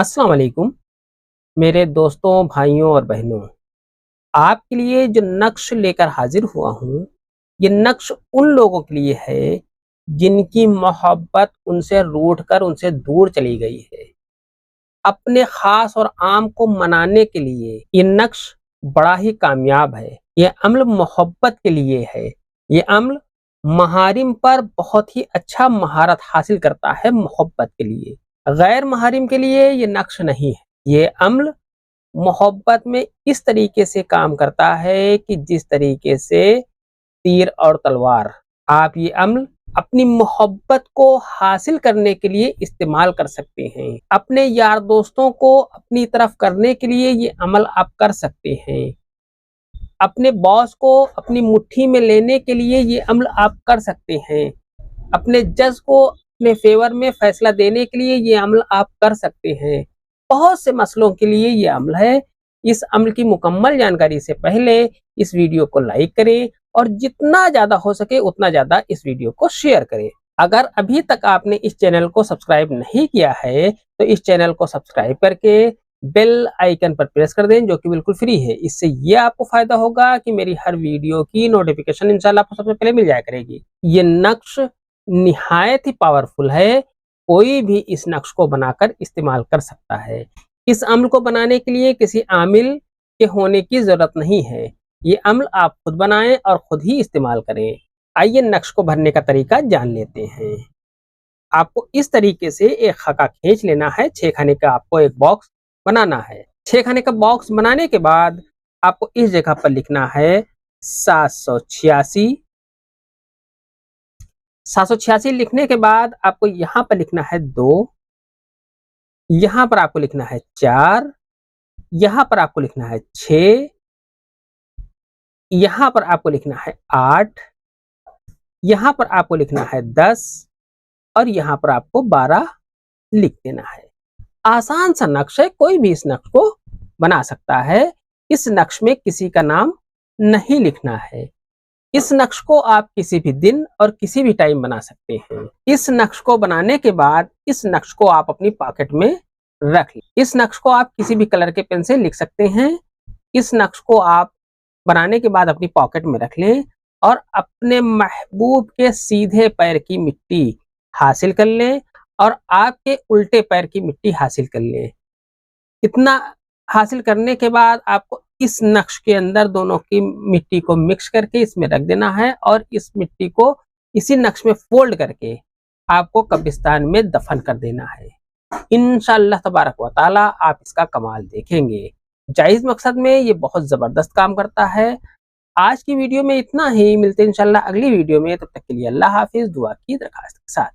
अस्सलाम वालेकुम मेरे दोस्तों, भाइयों और बहनों। आपके लिए जो नक्श लेकर हाजिर हुआ हूँ, ये नक्श उन लोगों के लिए है जिनकी मोहब्बत उनसे रूठ कर उनसे दूर चली गई है। अपने ख़ास और आम को मनाने के लिए ये नक्श बड़ा ही कामयाब है। ये अम्ल मोहब्बत के लिए है। ये अम्ल महारिम पर बहुत ही अच्छा महारत हासिल करता है मोहब्बत के लिए। गैर महारिम के लिए ये नक्श नहीं है। ये अम्ल मोहब्बत में इस तरीके से काम करता है कि जिस तरीके से तीर और तलवार। आप ये अम्ल अपनी मोहब्बत को हासिल करने के लिए इस्तेमाल कर सकते हैं। अपने यार दोस्तों को अपनी तरफ करने के लिए ये अमल आप कर सकते हैं। अपने बॉस को अपनी मुट्ठी में लेने के लिए ये अमल आप कर सकते हैं। अपने जज को अपने फेवर में फैसला देने के लिए ये अमल आप कर सकते हैं। बहुत से मसलों के लिए ये अमल है। इस अमल की मुकम्मल जानकारी से पहले इस वीडियो को लाइक करें और जितना ज्यादा हो सके उतना ज्यादा इस वीडियो को शेयर करें। अगर अभी तक आपने इस चैनल को सब्सक्राइब नहीं किया है तो इस चैनल को सब्सक्राइब करके बेल आइकन पर प्रेस कर दें, जो कि बिल्कुल फ्री है। इससे ये आपको फायदा होगा कि मेरी हर वीडियो की नोटिफिकेशन इंशाल्लाह आपको सबसे पहले मिल जाया करेगी। ये नक्श निहायत ही पावरफुल है। कोई भी इस नक्श को बनाकर इस्तेमाल कर सकता है। इस अम्ल को बनाने के लिए किसी आमिल के होने की जरूरत नहीं है। ये अम्ल आप खुद बनाएं और खुद ही इस्तेमाल करें। आइए नक्श को भरने का तरीका जान लेते हैं। आपको इस तरीके से एक खका खींच लेना है। 6 खाने का आपको एक बॉक्स बनाना है। 6 खाने का बॉक्स बनाने के बाद आपको इस जगह पर लिखना है 786। 786 लिखने के बाद आपको यहाँ पर लिखना है 2, यहाँ पर आपको लिखना है 4, यहाँ पर आपको लिखना है 6, यहाँ पर आपको लिखना है 8, यहाँ पर आपको लिखना है 10 और यहाँ पर आपको 12 लिख देना है। आसान सा नक्श है, कोई भी इस नक्श को बना सकता है। इस नक्श में किसी का नाम नहीं लिखना है। इस नक्श को आप किसी भी दिन और किसी भी टाइम बना सकते हैं। इस नक्श को बनाने के बाद इस नक्श को आप अपनी पॉकेट में रख लें। इस नक्श को आप किसी भी कलर के पेन से लिख सकते हैं। इस नक्श को आप बनाने के बाद अपनी पॉकेट में रख लें और अपने महबूब के सीधे पैर की मिट्टी हासिल कर लें और आपके उल्टे पैर की मिट्टी हासिल कर लें। इतना हासिल करने के बाद आपको इस नक्श के अंदर दोनों की मिट्टी को मिक्स करके इसमें रख देना है और इस मिट्टी को इसी नक्श में फोल्ड करके आपको कब्रिस्तान में दफन कर देना है। इंशाअल्लाह तबारक व तआला आप इसका कमाल देखेंगे। जायज मकसद में ये बहुत जबरदस्त काम करता है। आज की वीडियो में इतना ही। मिलते हैं इंशाअल्लाह अगली वीडियो में। तब तक के लिए अल्लाह हाफिज। दुआ की दरखास्त के साथ।